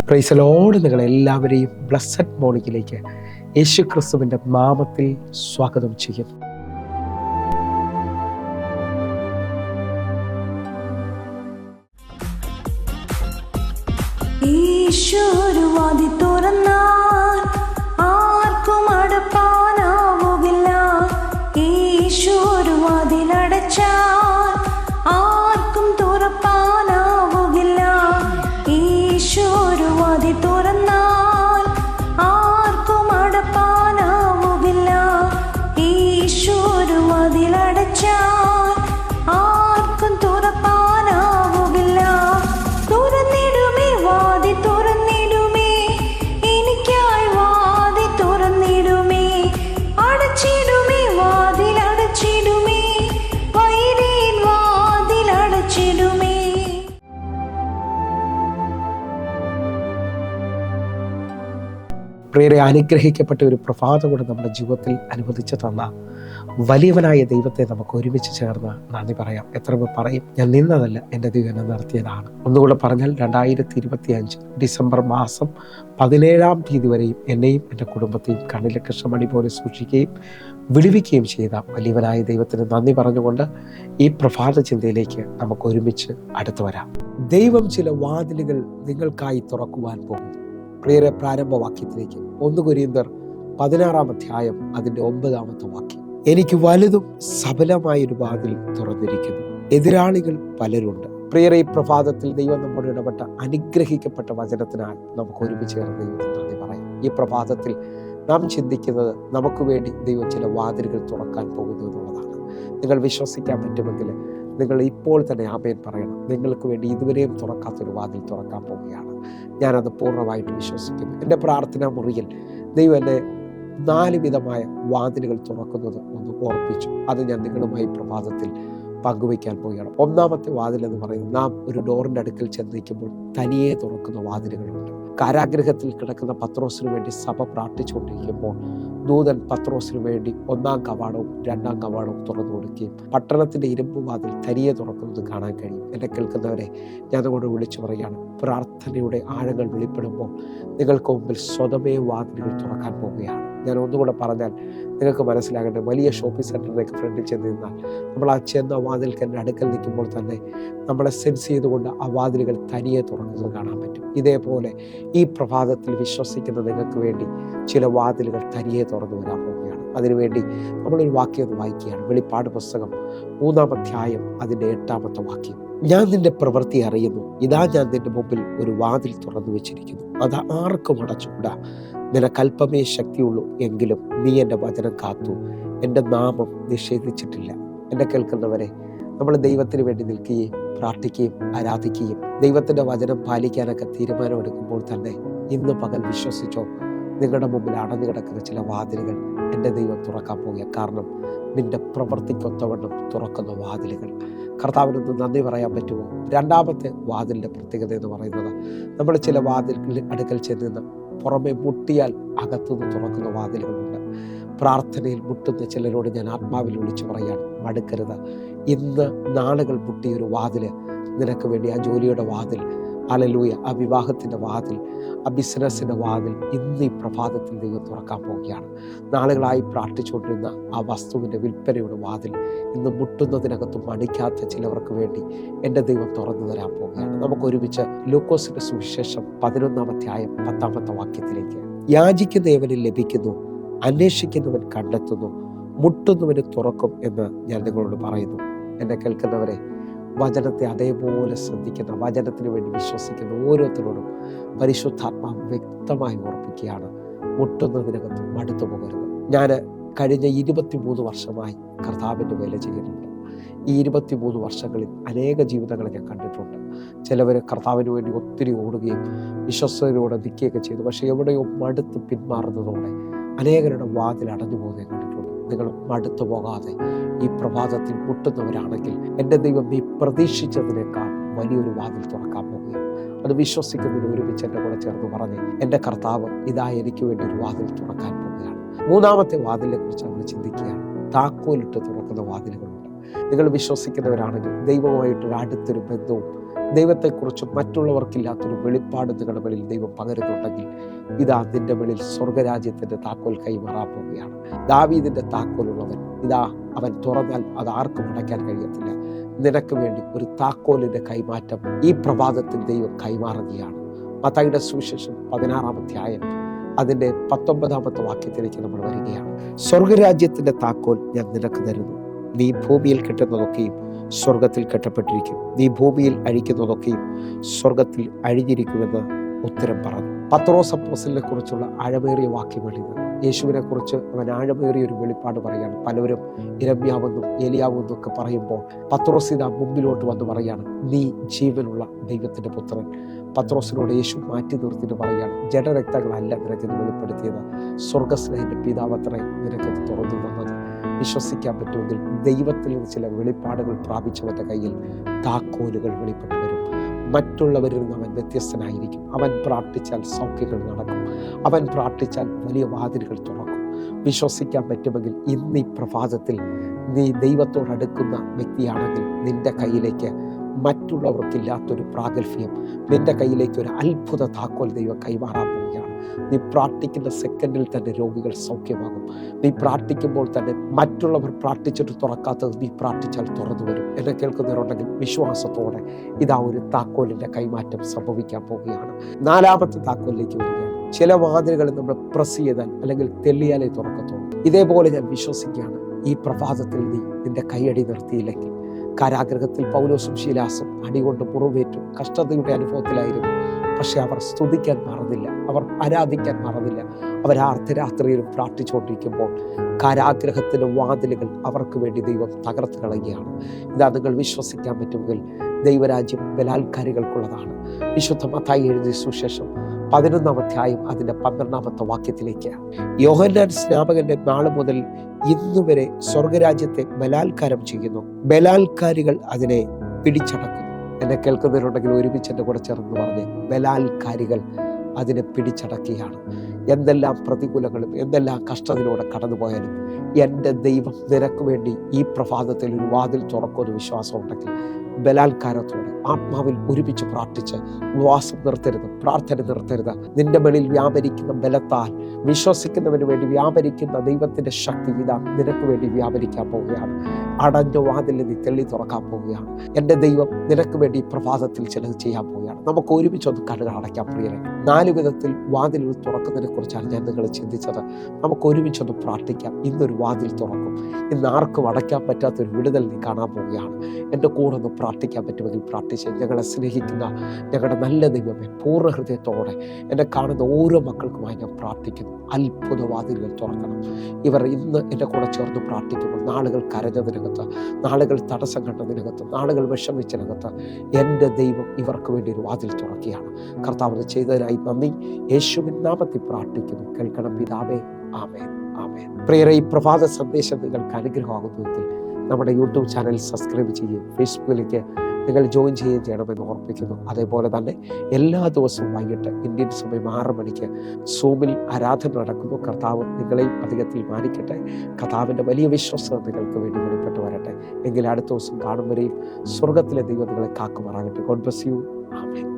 Price Lord. നിങ്ങളെല്ലാവരെയും blessed മോർണിംഗിലേക്ക് യേശു ക്രിസ്തുവിൻ്റെ നാമത്തിൽ സ്വാഗതം ചെയ്യും. ഈശോരുവാതി തുറന്നാൽ ആർക്കും അടപ്പാനാവുകില്ല. ഈശോരുവാതിലടച്ചാൽ ആർക്കും തുറപ്പാനാവുകില്ല. ഈശോരുവാതി തുറന്നാൽ ആർക്കും അടപ്പാനാവുകില്ല. ഈശോരുവാതിലടച്ചാൽ ആർക്കും തുറപ്പാനാവുകില്ല. തുറന്നിടുമേ വാതി തുറന്നിടുമേ, എനിക്കായി വാതി തുറന്നിടുമേ. അടച്ചിടുമേ വാതിലടച്ചിടുമേ, വൈരിൻ വാതിലടച്ചിടുമേ. പ്രിയരെ, അനുഗ്രഹിക്കപ്പെട്ട ഒരു പ്രഭാതം കൂടെ നമ്മുടെ ജീവിതത്തിൽ അനുവദിച്ചു തന്ന വലിയവനായ ദൈവത്തെ നമുക്ക് ഒരുമിച്ച് ചേർന്ന് നന്ദി പറയാം. എത്ര പേർ പറയും, ഞാൻ നിന്നതല്ല, എൻ്റെ ദൈവം എന്നെ നടത്തിയതാണ്. ഒന്നുകൂടെ പറഞ്ഞാൽ 2025 ഡിസംബർ മാസം 17-ാം തീയതി വരെയും എന്നെയും എൻ്റെ കുടുംബത്തെയും കണ്ണിലെ കൃഷ്ണമണി പോലെ സൂക്ഷിക്കുകയും വിടുവിക്കുകയും ചെയ്ത വലിയവനായ ദൈവത്തിന് നന്ദി പറഞ്ഞുകൊണ്ട് ഈ പ്രഭാത ചിന്തയിലേക്ക് നമുക്ക് ഒരുമിച്ച് അടുത്തു വരാം. ദൈവം ചില വാതിലുകൾ നിങ്ങൾക്കായി തുറക്കുവാൻ പോകുന്നു. പ്രിയരെ, പ്രാരംഭവാക്യത്തിലേക്ക് 1 കൊരിന്ത്യർ 16-ാം അധ്യായം അതിൻ്റെ 9-ാമത്തെ വാക്യം. എനിക്ക് വലുതും സഫലമായൊരു വാതിൽ തുറന്നിരിക്കുന്നു, എതിരാളികൾ പലരുണ്ട്. പ്രിയരെ, ഈ പ്രഭാതത്തിൽ ദൈവം നമ്മോട് ഇടപെട്ട അനുഗ്രഹിക്കപ്പെട്ട വചനത്തിനാൽ നമുക്ക് ഒരുമിച്ച് ചേർന്ന് ദൈവത്തിന് നന്ദി പറയാം. ഈ പ്രഭാതത്തിൽ നാം ചിന്തിക്കുന്നത് നമുക്ക് വേണ്ടി ദൈവം ചില വാതിലുകൾ തുറക്കാൻ പോകുന്നു എന്നുള്ളതാണ്. നിങ്ങൾ വിശ്വസിക്കാൻ പറ്റുമെങ്കിൽ നിങ്ങൾ ഇപ്പോൾ തന്നെ ആമേൻ പറയണം. നിങ്ങൾക്ക് വേണ്ടി ഇതുവരെയും തുറക്കാത്തൊരു വാതിൽ തുറക്കാൻ പോവുകയാണ്. ഞാനത് പൂർണ്ണമായിട്ട് വിശ്വസിക്കുന്നു. എൻ്റെ പ്രാർത്ഥനാ മുറിയിൽ ദൈവം എന്നെ 4 വിധമായ വാതിലുകൾ തുറക്കുന്നത് ഒന്ന് ഓർപ്പിച്ചു. അത് ഞാൻ നിങ്ങളുമായി പ്രഭാതത്തിൽ പങ്കുവയ്ക്കാൻ പോവുകയാണ്. 1-ാമത്തെ വാതിൽ എന്ന് പറയുന്നത്, നാം ഒരു ഡോറിൻ്റെ അടുക്കൽ ചെന്ന് നിൽക്കുമ്പോൾ തനിയെ തുറക്കുന്ന വാതിലുകളുണ്ട്. കാരാഗ്രഹത്തിൽ കിടക്കുന്ന പത്രോസിന് വേണ്ടി സഭ പ്രാർത്ഥിച്ചുകൊണ്ടിരിക്കുമ്പോൾ ദൂതൻ പത്രോസിന് വേണ്ടി 1-ാം കവാടവും 2-ാം കവാടവും തുറന്നു കൊടുക്കുകയും പട്ടണത്തിൻ്റെ ഇരുമ്പ് വാതിൽ തനിയെ തുറക്കുന്നത് കാണാൻ കഴിയും. എന്നെ കേൾക്കുന്നവരെ ഞാൻ അതുകൊണ്ട് വിളിച്ചു പറയുകയാണ്, പ്രാർത്ഥനയുടെ ആഴങ്ങൾ വെളിപ്പെടുമ്പോൾ നിങ്ങൾക്ക് മുമ്പിൽ സ്വതമേ വാതിലുകൾ തുറക്കാൻ പോവുകയാണ്. ഞാൻ ഒന്നുകൂടെ പറഞ്ഞാൽ നിങ്ങൾക്ക് മനസ്സിലാകേണ്ടത്, വലിയ ഷോപ്പിംഗ് സെൻറ്ററിലേക്ക് ഫ്രണ്ടിൽ ചെന്ന് നിന്നാൽ നമ്മൾ ആ ചെന്ന വാതിൽക്ക് എൻ്റെ അടുക്കൽ നിൽക്കുമ്പോൾ തന്നെ നമ്മളെ സെൻസ് ചെയ്തുകൊണ്ട് ആ വാതിലുകൾ തനിയെ തുറക്കുന്നത് കാണാൻ പറ്റും. ഇതേപോലെ ഈ പ്രഭാതത്തിൽ വിശ്വസിക്കുന്ന നിങ്ങൾക്ക് വേണ്ടി ചില വാതിലുകൾ തനിയെ തുറന്നു വരാൻ പോവുകയാണ്. അതിനുവേണ്ടി നമ്മളൊരു വാക്യം ഒന്ന് വായിക്കുകയാണ്. വെളിപ്പാട് പുസ്തകം 3-ാം അധ്യായം അതിൻ്റെ 8-ാമത്തെ വാക്യം. ഞാൻ നിന്റെ പ്രവൃത്തി അറിയുന്നു, ഇതാ ഞാൻ നിന്റെ മുമ്പിൽ ഒരു വാതിൽ തുറന്നു വെച്ചിരിക്കുന്നു, അത് ആർക്കും അടച്ചുകൂടാ. നിനക്കൽപ്പമേ ശക്തിയുള്ളൂ, എങ്കിലും നീ എൻ്റെ വചനം കാത്തു, എൻ്റെ നാമം നിഷേധിച്ചിട്ടില്ല. എന്നെ കേൾക്കുന്നവരെ, നമ്മൾ ദൈവത്തിന് വേണ്ടി നിൽക്കുകയും പ്രാർത്ഥിക്കുകയും ആരാധിക്കുകയും ദൈവത്തിൻ്റെ വചനം പാലിക്കാനൊക്കെ തീരുമാനമെടുക്കുമ്പോൾ തന്നെ ഇന്ന് പകൽ വിശ്വസിച്ചോ, നിങ്ങളുടെ മുമ്പിൽ അടഞ്ഞു കിടക്കുന്ന ചില വാതിലുകൾ എൻ്റെ ദൈവം തുറക്കാൻ പോകുക. കാരണം നിൻ്റെ പ്രവൃത്തിക്കൊത്തവണ്ണം തുറക്കുന്ന വാതിലുകൾ. കർത്താവിനൊന്ന് നന്ദി പറയാൻ പറ്റുമോ? 2-ാമത്തെ വാതിലിൻ്റെ പ്രത്യേകത എന്ന് പറയുന്നത്, നമ്മൾ ചില വാതിലുകളിൽ അടുക്കൽ ചെന്ന് പുറമെ മുട്ടിയാൽ അകത്തുനിന്ന് തുറക്കുന്ന വാതിലുകളുണ്ട്. പ്രാർത്ഥനയിൽ മുട്ടുന്ന ചിലരോട് ഞാൻ ആത്മാവിൽ വിളിച്ചു പറയാണ്, മടുക്കരുത്. ഇന്ന് നാളുകൾ മുട്ടിയൊരു വാതിൽ നിനക്ക് വേണ്ടി, ആ ജോലിയുടെ വാതിൽ, ഹല്ലേലൂയ, ആ വിവാഹത്തിൻ്റെ വാതിൽ, ആ ബിസിനസ്സിൻ്റെ വാതിൽ ഇന്ന് ഈ പ്രഭാതത്തിൽ ദൈവം തുറക്കാൻ പോവുകയാണ്. നാളുകളായി പ്രാർത്ഥിച്ചുകൊണ്ടിരുന്ന ആ വസ്തുവിൻ്റെ വിൽപ്പനയുടെ വാതിൽ ഇന്ന് മുട്ടുന്നതിനകത്തും മടിക്കാത്ത ചിലവർക്ക് വേണ്ടി എൻ്റെ ദൈവം തുറന്നു തരാൻ പോവുകയാണ്. നമുക്കൊരുമിച്ച് ലൂക്കോസിൻ്റെ സുവിശേഷം 11-ാം അധ്യായം 10-ാമത്തെ വാക്യത്തിലേക്ക്. യാചിക്കുന്നവന് ലഭിക്കുന്നു, അന്വേഷിക്കുന്നവൻ കണ്ടെത്തുന്നു, മുട്ടുന്നവന് തുറക്കും എന്ന് ഞാൻ നിങ്ങളോട് പറയുന്നു. എന്നെ കേൾക്കുന്നവരെ, വചനത്തെ അതേപോലെ ശ്രദ്ധിക്കുന്ന, വചനത്തിന് വേണ്ടി വിശ്വസിക്കുന്ന ഓരോരുത്തരോടും പരിശുദ്ധാത്മാവ് വ്യക്തമായി ഓർപ്പിക്കുകയാണ്, മുട്ടുന്നതിനകത്ത് മടുത്തു പോകരുത്. ഞാൻ കഴിഞ്ഞ 23 വർഷമായി കർത്താവിൻ്റെ വേല ചെയ്യുന്നുണ്ട്. ഈ 23 വർഷങ്ങളിൽ അനേക ജീവിതങ്ങളെ ഞാൻ കണ്ടിട്ടുണ്ട്. ചിലവർ കർത്താവിന് വേണ്ടി ഒത്തിരി ഓടുകയും വിശ്വസ്തയോടെ നിൽക്കുകയൊക്കെ ചെയ്തു. പക്ഷേ എവിടെയോ മടുത്ത് പിന്മാറുന്നതോടെ അനേകരുടെ വാതിൽ അടഞ്ഞു പോകുന്നതിനെ കണ്ടിട്ടുണ്ട്. നിങ്ങൾ മടുത്തു പോകാതെ ഈ പ്രഭാതത്തിൽ മുട്ടുന്നവരാണെങ്കിൽ എൻ്റെ ദൈവം നീ പ്രതീക്ഷിച്ചതിനേക്കാൾ വലിയൊരു വാതിൽ തുറക്കാൻ പോകുകയാണ്. അത് വിശ്വസിക്കുന്നതിന് ഒരുമിച്ച് എൻ്റെ കൂടെ ചേർന്ന് പറഞ്ഞ്, എൻ്റെ കർത്താവ് ഇതാ എനിക്ക് വേണ്ടി ഒരു വാതിൽ തുറക്കാൻ പോവുകയാണ്. 3-ാമത്തെ വാതിലിനെ കുറിച്ച് നമ്മൾ ചിന്തിക്കുകയാണ്. താക്കോലിട്ട് തുറക്കുന്ന വാതിലുകളുണ്ട്. നിങ്ങൾ വിശ്വസിക്കുന്നവരാണെങ്കിൽ ദൈവമായിട്ടൊരു അടുത്തൊരു ബന്ധവും ദൈവത്തെക്കുറിച്ച് മറ്റുള്ളവർക്കില്ലാത്തൊരു വെളിപ്പാട് നിങ്ങളുടെ വെളിയിൽ ദൈവം പകരുന്നുണ്ടെങ്കിൽ ഇതാ നിന്റെ വെളിയിൽ സ്വർഗരാജ്യത്തിൻ്റെ താക്കോൽ കൈമാറാൻ പോവുകയാണ്. ദാവീദിൻ്റെ താക്കോലുള്ളവൻ ഇതാ, അവൻ തുറന്നാൽ അത് ആർക്കും അടയ്ക്കാൻ കഴിയത്തില്ല. നിനക്ക് വേണ്ടി ഒരു താക്കോലിൻ്റെ കൈമാറ്റം ഈ പ്രഭാതത്തിൽ ദൈവം കൈമാറുകയാണ്. മത്തായിയുടെ സുവിശേഷം 16-ാം അധ്യായം അതിൻ്റെ 19-ാമത്തെ വാക്യത്തിലേക്ക് നമ്മൾ വരികയാണ്. സ്വർഗരാജ്യത്തിൻ്റെ താക്കോൽ ഞാൻ നിനക്ക് തരുന്നു. നീ ഭൂമിയിൽ കെട്ടുന്നതൊക്കെയും സ്വർഗത്തിൽ കെട്ടപ്പെട്ടിരിക്കും, നീ ഭൂമിയിൽ അഴിക്കുന്നതൊക്കെയും സ്വർഗത്തിൽ അഴിഞ്ഞിരിക്കുമെന്ന് ഉത്തരം പറഞ്ഞു. പത്രോസ് അപ്പോസ്തലനെ കുറിച്ചുള്ള ആഴമേറിയ വാക്യമാണിത്. യേശുവിനെ കുറിച്ച് അവൻ ആഴമേറിയ ഒരു വെളിപ്പാട് പറയാണ്. പലവരും ഇരമ്യാവെന്നും ഏലിയാവെന്നും ഒക്കെ പറയുമ്പോൾ പത്രോസ് ഇതാ മുമ്പിലോട്ട് വന്ന് പറയാണ്, നീ ജീവനുള്ള ദൈവത്തിൻ്റെ പുത്രൻ. പത്രോസിനോട് യേശു മാറ്റി നിർത്തിയിട്ട് പറയാണ്, ജഡരക്തങ്ങളല്ല നിനക്കിത് വെളിപ്പെടുത്തിയത്, സ്വർഗസ്നേഹന്റെ പിതാവത്രേ നിനക്കത് തുറന്നു തന്നത്. വിശ്വസിക്കാൻ പറ്റുമെങ്കിൽ ദൈവത്തിൽ നിന്ന് ചില വെളിപ്പാടുകൾ പ്രാപിച്ചവൻ്റെ കയ്യിൽ താക്കോലുകൾ വെളിപ്പെട്ടു വരും. മറ്റുള്ളവരിൽ നിന്ന് അവൻ വ്യത്യസ്തനായിരിക്കും. അവൻ പ്രാർത്ഥിച്ചാൽ സൗഖ്യങ്ങൾ നടക്കും. അവൻ പ്രാർത്ഥിച്ചാൽ വലിയ വാതിലുകൾ തുറക്കും. വിശ്വസിക്കാൻ പറ്റുമെങ്കിൽ ഇന്ന് ഈ പ്രഭാതത്തിൽ നീ ദൈവത്തോടടുക്കുന്ന വ്യക്തിയാണെങ്കിൽ നിന്റെ കയ്യിലേക്ക് മറ്റുള്ളവർക്കില്ലാത്തൊരു പ്രാഗൽഭ്യം, നിന്റെ കയ്യിലേക്ക് ഒരു അത്ഭുത താക്കോൽ ദൈവം കൈമാറാൻ പോവുകയാണ്. നീ പ്രാർത്ഥിക്കുന്ന സെക്കൻഡിൽ തന്നെ രോഗികൾ സൗഖ്യമാകും. നീ പ്രാർത്ഥിക്കുമ്പോൾ തന്നെ മറ്റുള്ളവർ പ്രാർത്ഥിച്ചിട്ട് തുറക്കാത്തത് നീ പ്രാർത്ഥിച്ചാൽ തുറന്നു വരും. എന്നെ കേൾക്കുന്നവരുണ്ടെങ്കിൽ വിശ്വാസത്തോടെ ഇതാ ഒരു താക്കോലിൻ്റെ കൈമാറ്റം സംഭവിക്കാൻ പോവുകയാണ്. 4-ാമത്തെ താക്കോലിലേക്ക് വരികയാണ്. ചില വാതിലുകൾ നമ്മൾ പ്രസ് ചെയ്താൽ അല്ലെങ്കിൽ തെള്ളിയാലേ തുറക്കത്തുള്ളൂ. ഇതേപോലെ ഞാൻ വിശ്വസിക്കുകയാണ്, ഈ പ്രഭാതത്തിൽ നീ നിന്റെ കൈയടി നിർത്തിയില്ലെങ്കിൽ, കാരാഗൃഹത്തിൽ പൗലോസും ശീലാസും അടികൊണ്ട് മുറിവേറ്റു കഷ്ടതയുടെ അനുഭവത്തിലായിരുന്നു. പക്ഷെ അവർ സ്തുതിക്കാൻ മറന്നില്ല, അവർ ആരാധിക്കാൻ മറന്നില്ല. അവർ അർദ്ധരാത്രിയിലും പ്രാർത്ഥിച്ചുകൊണ്ടിരിക്കുമ്പോൾ കാരാഗ്രഹത്തിൻ്റെ വാതിലുകൾ അവർക്ക് വേണ്ടി ദൈവം തകർത്ത് കളയുകയാണ്. ഇതാ നിങ്ങൾ വിശ്വസിക്കാൻ പറ്റുമെങ്കിൽ ദൈവരാജ്യം ബലാത്കാരികൾക്കുള്ളതാണ്. വിശുദ്ധ മത്തായി എഴുതിയ സുവിശേഷം 11-ാം അധ്യായം അതിൻ്റെ 12-ാമത്തെ വാക്യത്തിലേക്ക്, യോഹന്നാൻ സ്നാപകന്റെ നാൾ മുതൽ ഇന്നുവരെ സ്വർഗരാജ്യത്തെ ബലാത്കാരം ചെയ്യുന്നു, ബലാത്കാരികൾ അതിനെ പിടിച്ചടക്കുന്നു. എന്നെ കേൾക്കുന്നവരുണ്ടെങ്കിൽ ഒരുമിച്ച് എൻ്റെ കൂടെ ചേർന്ന് പറഞ്ഞ്, ബലാത്കാരികൾ അതിനെ പിടിച്ചടക്കുകയാണ്. എന്തെല്ലാം പ്രതികൂലങ്ങളും എന്തെല്ലാം കഷ്ടതയിലൂടെ കടന്നുപോയാലും എൻ്റെ ദൈവം നിനക്ക് വേണ്ടി ഈ പ്രഭാതത്തിൽ ഒരു വാതിൽ തുറക്കുമെന്ന് വിശ്വാസം ഉണ്ടെങ്കിൽ ബലാത്കാരത്തോടെ ആത്മാവിൽ ഒരുമിച്ച് പ്രാർത്ഥിച്ച് ഉപവാസം നിർത്തരുത്, പ്രാർത്ഥന നിർത്തരുത്. നിന്റെ മേളിൽ വ്യാപരിക്കുന്ന ബലത്താൽ വിശ്വസിക്കുന്നവന് വേണ്ടി വ്യാപരിക്കുന്ന ദൈവത്തിൻ്റെ ശക്തി ഇതാ നിനക്ക് വേണ്ടി വ്യാപരിക്കാൻ പോവുകയാണ്. അടഞ്ഞ വാതിൽ നീ തെള്ളി തുറക്കാൻ പോവുകയാണ്. എൻ്റെ ദൈവം നിനക്ക് വേണ്ടി പ്രഭാതത്തിൽ ചിലത് ചെയ്യാൻ പോവുകയാണ്. നമുക്ക് ഒരുമിച്ചൊന്ന് കണ്ണുകൾ അടയ്ക്കാൻ പ്രിയരെ. 4 വിധത്തിൽ വാതിലുകൾ തുറക്കുന്നതിനെ കുറിച്ചാണ് ഞാൻ നിങ്ങൾ ചിന്തിച്ചത്. നമുക്ക് ഒരുമിച്ചൊന്ന് പ്രാർത്ഥിക്കാം. ഇന്നൊരു വാതിൽ തുറക്കും. ഇന്ന് ആർക്കും അടയ്ക്കാൻ പറ്റാത്തൊരു വിടുതൽ നീ കാണാൻ പോവുകയാണ്. എൻ്റെ കൂടെ ഒന്ന് പ്രാർത്ഥിക്കാൻ പറ്റുമെങ്കിൽ പ്രാർത്ഥിച്ച്, ഞങ്ങളെ സ്നേഹിക്കുന്ന ഞങ്ങളുടെ നല്ല ദൈവമേ, പൂർണ്ണ ഹൃദയത്തോടെ എന്നെ കാണുന്ന ഓരോ മക്കൾക്കുമായി ഞാൻ പ്രാർത്ഥിക്കുന്നു. അത്ഭുത വാതിലുകൾ തുറക്കണം. ഇവർ ഇന്ന് എൻ്റെ കൂടെ ചേർന്ന് പ്രാർത്ഥിക്കുമ്പോൾ നാളുകൾ കരഞ്ഞതിനകത്ത്, നാളുകൾ തടസ്സം കണ്ടതിനകത്ത്, നാളുകൾ വിഷമിച്ചതിനകത്ത് എൻ്റെ ദൈവം ഇവർക്ക് വേണ്ടി ഒരു വാതിൽ തുറക്കുകയാണ്. കർത്താവ് ചെയ്തതിനായി നന്ദി. യേശുവിൻ നാമത്തിൽ പ്രാർത്ഥിക്കുന്നു. കേൾക്കണം പിതാവേ. ആമേൻ, ആമേൻ. പ്രിയരെ, ഈ പ്രഭാത സന്ദേശം നിങ്ങൾക്ക് അനുഗ്രഹമാകുന്നുവെങ്കിൽ നമ്മുടെ യൂട്യൂബ് ചാനൽ സബ്സ്ക്രൈബ് ചെയ്യുകയും ഫേസ്ബുക്കിലേക്ക് നിങ്ങൾ ജോയിൻ ചെയ്യുകയും ചെയ്യണമെന്ന് ഓർപ്പിക്കുന്നു. അതേപോലെ തന്നെ എല്ലാ ദിവസവും വൈകിട്ട് ഇന്ത്യൻ സമയം 6 മണിക്ക് സൂമിൽ ആരാധന നടക്കുന്നു. കർത്താവ് നിങ്ങളെയും അധികത്തിൽ മാനിക്കട്ടെ. കർത്താവിൻ്റെ വലിയ വിശ്വാസം നിങ്ങൾക്ക് വേണ്ടി വെളിപ്പെട്ട് വരട്ടെ. എങ്കിൽ അടുത്ത ദിവസം കാണും വരെയും സ്വർഗത്തിലെ ദൈവം നിങ്ങളെ കാക്കുമാറാകട്ടെ. God bless you. ആമേൻ.